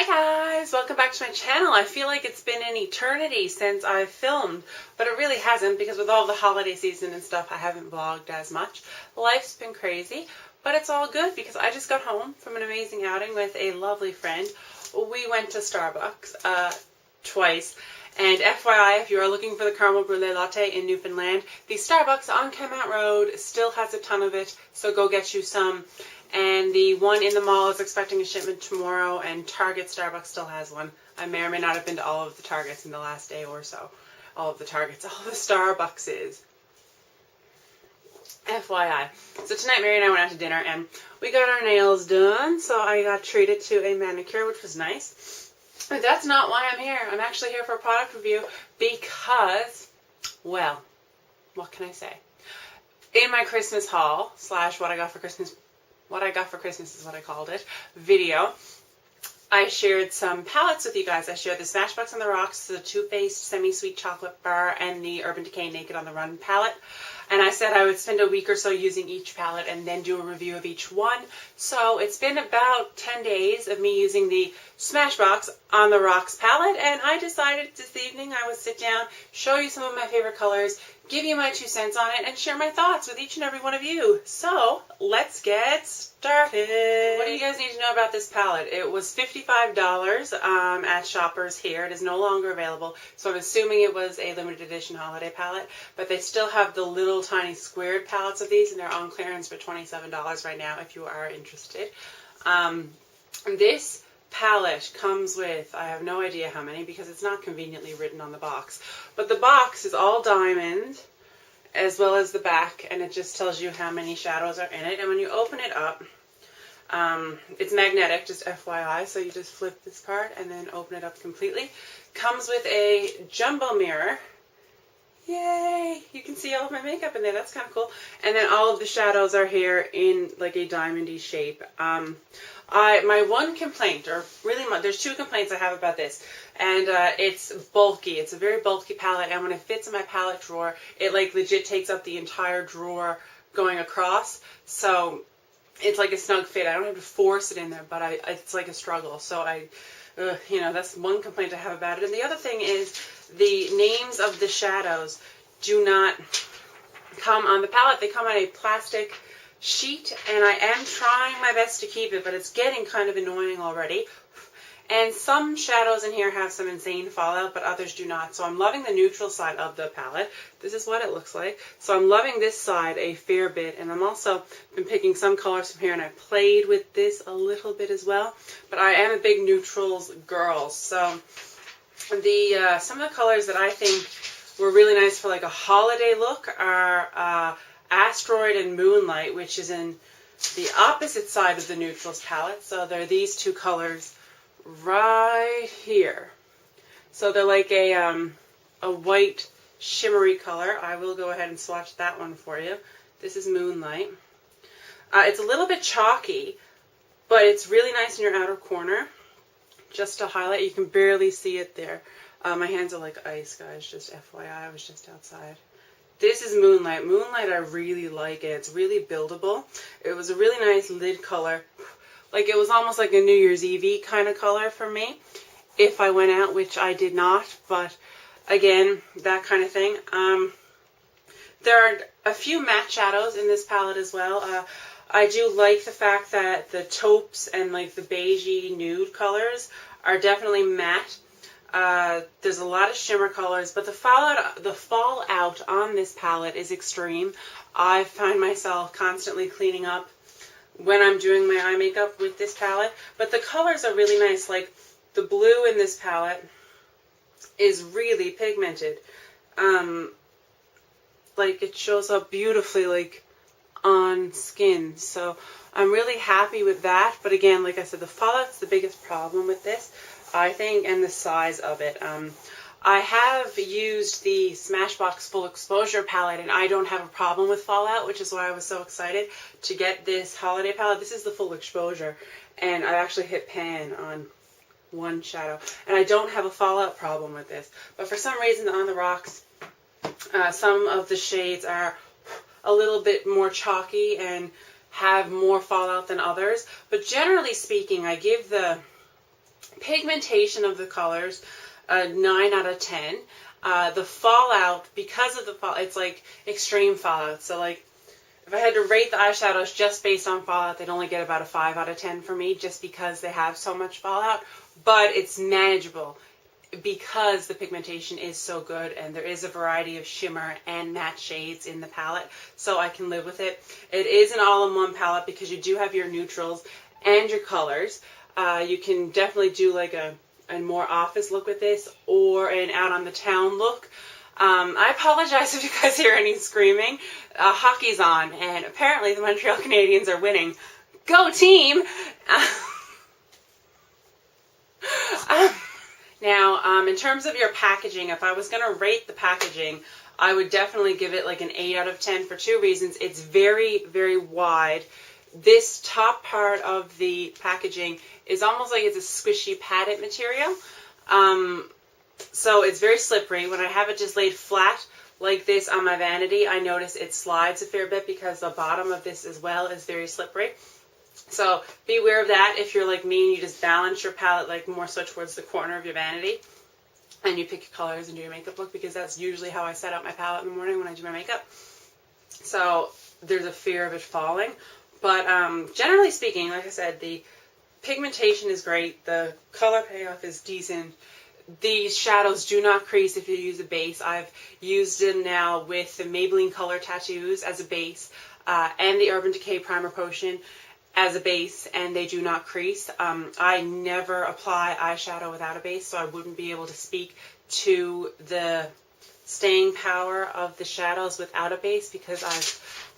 Hi guys, welcome back to my channel. I feel like it's been an eternity since I've filmed, but it really hasn't because with all the holiday season and stuff I haven't vlogged as much. Life's been crazy, but it's all good because I just got home from an amazing outing with a lovely friend. We went to Starbucks twice, and FYI, if you are looking for the caramel brulee latte in Newfoundland, the Starbucks on Kemont Road still has a ton of it, so go get you some. And the one in the mall is expecting a shipment tomorrow, and Target Starbucks still has one. I may or may not have been to all of the Targets in the last day or so. All of the Targets, all of the Starbuckses. FYI. So tonight Mary and I went out to dinner, and we got our nails done, so I got treated to a manicure, which was nice. But that's not why I'm here. I'm actually here for a product review because, well, what can I say? In my Christmas haul, / what I got for Christmas is what I called it, video, I shared some palettes with you guys. I shared the Smashbox on the Rocks, the Too Faced Semi-Sweet Chocolate Bar, and the Urban Decay Naked on the Run palette. And I said I would spend a week or so using each palette and then do a review of each one. So it's been about 10 days of me using the Smashbox on the Rocks palette, and I decided this evening I would sit down, show you some of my favorite colors, give you my 2 cents on it, and share my thoughts with each and every one of you. So let's get started. What do you guys need to know about this palette? It was $55 at Shoppers here. It is no longer available, so I'm assuming it was a limited edition holiday palette, but they still have the little tiny squared palettes of these, and they're on clearance for $27 right now if you are interested. This palette comes with, I have no idea how many because it's not conveniently written on the box, but the box is all diamond as well as the back, and it just tells you how many shadows are in it. And when you open it up, it's magnetic, just FYI, so you just flip this part and then open it up completely. Comes with a jumbo mirror. Yay! You can see all of my makeup in there. That's kind of cool. And then all of the shadows are here in like a diamondy shape. My one complaint, or really there's 2 complaints I have about this, and it's bulky. It's a very bulky palette, and when it fits in my palette drawer, it like legit takes up the entire drawer going across. So it's like a snug fit. I don't have to force it in there, but it's like a struggle. So you know, that's one complaint I have about it. And the other thing is the names of the shadows do not come on the palette. They come on a plastic sheet, and I am trying my best to keep it, but it's getting kind of annoying already. And some shadows in here have some insane fallout, but others do not. So I'm loving the neutral side of the palette. This is what it looks like. So I'm loving this side a fair bit, and I'm also been picking some colors from here, and I played with this a little bit as well. But I am a big neutrals girl. So the some of the colors that I think were really nice for like a holiday look are Asteroid and Moonlight, which is in the opposite side of the neutrals palette. So they're these 2 colors right here. So they're like a white shimmery color. I will go ahead and swatch that one for you. This is Moonlight. It's a little bit chalky, but it's really nice in your outer corner. Just to highlight, you can barely see it there. My hands are like ice, guys, just FYI. I was just outside. This is Moonlight. Moonlight, I really like it. It's really buildable. It was a really nice lid color. Like, it was almost like a New Year's Eve kind of color for me if I went out, which I did not. But, again, that kind of thing. There are a few matte shadows in this palette as well. I do like the fact that the taupes and, like, the beigey nude colors are definitely matte. There's a lot of shimmer colors, but the fallout on this palette is extreme. I find myself constantly cleaning up when I'm doing my eye makeup with this palette, but the colors are really nice. Like, the blue in this palette is really pigmented. Like, it shows up beautifully, like, on skin, so I'm really happy with that. But again, like I said, the fallout's the biggest problem with this, I think, and the size of it. I have used the Smashbox Full Exposure palette, and I don't have a problem with fallout, which is why I was so excited to get this holiday palette. This is the Full Exposure, and I actually hit pan on one shadow, and I don't have a fallout problem with this. But for some reason on the Rocks, some of the shades are a little bit more chalky and have more fallout than others. But generally speaking, I give the Pigmentation of the colors, 9 out of 10. The fallout, because of the fall, it's like extreme fallout. So like, if I had to rate the eyeshadows just based on fallout, they'd only get about a 5 out of 10 for me, just because they have so much fallout. But it's manageable because the pigmentation is so good, and there is a variety of shimmer and matte shades in the palette, so I can live with it. It is an all-in-one palette because you do have your neutrals and your colors. You can definitely do like a more office look with this, or an out on the town look. I apologize if you guys hear any screaming. Hockey's on, and apparently the Montreal Canadiens are winning. Go team! Now, in terms of your packaging, if I was going to rate the packaging, I would definitely give it like an 8 out of 10 for 2 reasons. It's very, very wide. This top part of the packaging is almost like it's a squishy padded material. So it's very slippery. When I have it just laid flat like this on my vanity, I notice it slides a fair bit because the bottom of this as well is very slippery. So be aware of that if you're like me and you just balance your palette like more so towards the corner of your vanity and you pick your colors and do your makeup look, because that's usually how I set up my palette in the morning when I do my makeup. So there's a fear of it falling. But generally speaking, like I said, the pigmentation is great. The color payoff is decent. These shadows do not crease if you use a base. I've used them now with the Maybelline Color Tattoos as a base and the Urban Decay Primer Potion as a base, and they do not crease. I never apply eyeshadow without a base, so I wouldn't be able to speak to the staying power of the shadows without a base, because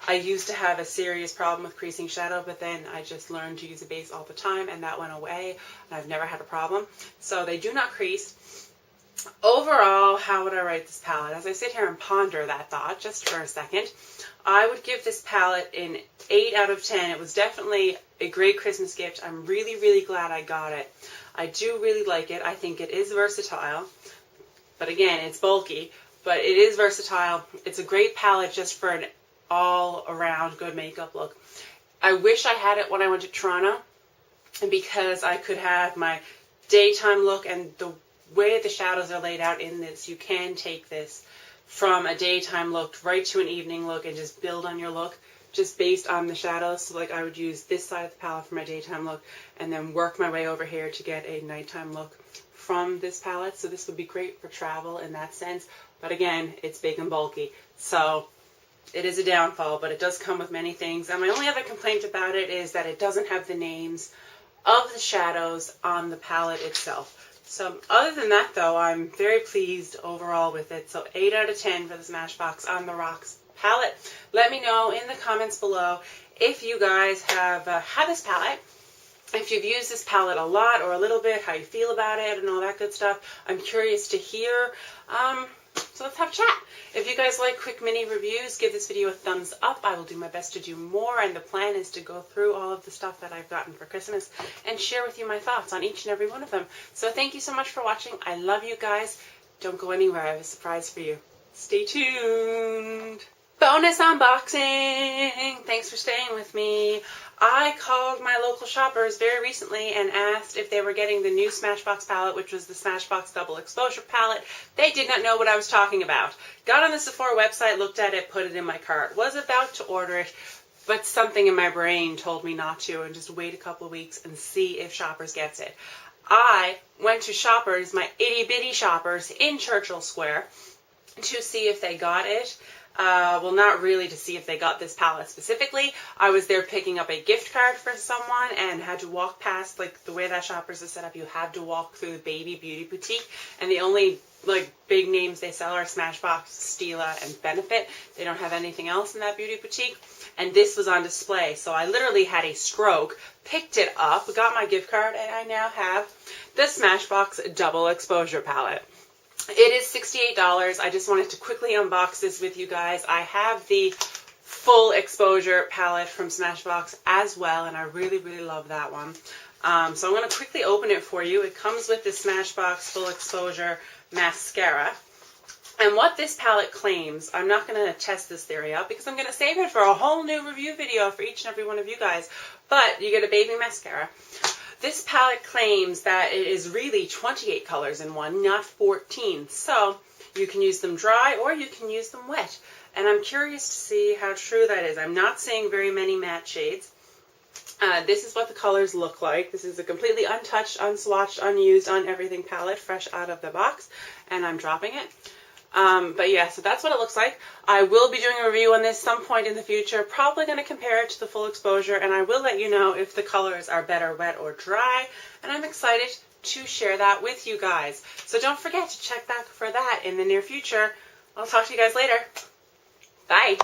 I used to have a serious problem with creasing shadow, but then I just learned to use a base all the time, and that went away, and I've never had a problem. So they do not crease. Overall, how would I rate this palette? As I sit here and ponder that thought just for a second, I would give this palette an 8 out of 10. It was definitely a great Christmas gift. I'm really, really glad I got it. I do really like it. I think it is versatile, but again, it's bulky, but it is versatile. It's a great palette just for an all-around good makeup look. I wish I had it when I went to Toronto, because I could have my daytime look, and the way the shadows are laid out in this, you can take this from a daytime look right to an evening look and just build on your look just based on the shadows. So like I would use this side of the palette for my daytime look and then work my way over here to get a nighttime look from this palette. So this would be great for travel in that sense. But again, it's big and bulky, so it is a downfall, but it does come with many things. And my only other complaint about it is that it doesn't have the names of the shadows on the palette itself. So other than that, though, I'm very pleased overall with it. So 8 out of 10 for the Smashbox On The Rocks palette. Let me know in the comments below if you guys have had this palette, if you've used this palette a lot or a little bit, how you feel about it and all that good stuff. I'm curious to hear. So let's have a chat. If you guys like quick mini reviews, give this video a thumbs up. I will do my best to do more, and the plan is to go through all of the stuff that I've gotten for Christmas and share with you my thoughts on each and every one of them. So thank you so much for watching. I love you guys. Don't go anywhere. I have a surprise for you. Stay tuned. Bonus unboxing! Thanks for staying with me. I called my local shoppers very recently and asked if they were getting the new Smashbox palette, which was the Smashbox Double Exposure palette. They did not know what I was talking about. Got on the Sephora website, looked at it, put it in my cart. Was about to order it, but something in my brain told me not to, and just wait a couple of weeks and see if Shoppers gets it. I went to Shoppers, my itty-bitty Shoppers in Churchill Square, to see if they got it. Well, not really to see if they got this palette specifically. I was there picking up a gift card for someone and had to walk past, like, the way that Shoppers is set up, you have to walk through the baby beauty boutique, and the only, like, big names they sell are Smashbox, Stila, and Benefit. They don't have anything else in that beauty boutique, and this was on display, so I literally had a stroke, picked it up, got my gift card, and I now have the Smashbox Double Exposure palette. It is $68. I just wanted to quickly unbox this with you guys. I have the full exposure palette from Smashbox as well, and I really, really love that one. So I'm going to quickly open it for you. It comes with the Smashbox Full Exposure Mascara. And what this palette claims, I'm not going to test this theory out because I'm going to save it for a whole new review video for each and every one of you guys. But you get a baby mascara. this palette claims that it is really 28 colors in one, not 14. So you can use them dry or you can use them wet. And I'm curious to see how true that is. I'm not seeing very many matte shades. This is what the colors look like. This is a completely untouched, unswatched, unused, on everything palette, fresh out of the box, and I'm dropping it. But yeah, so that's what it looks like. I will be doing a review on this some point in the future, probably going to compare it to the full exposure, and I will let you know if the colors are better wet or dry, and I'm excited to share that with you guys. So don't forget to check back for that in the near future. I'll talk to you guys later. Bye!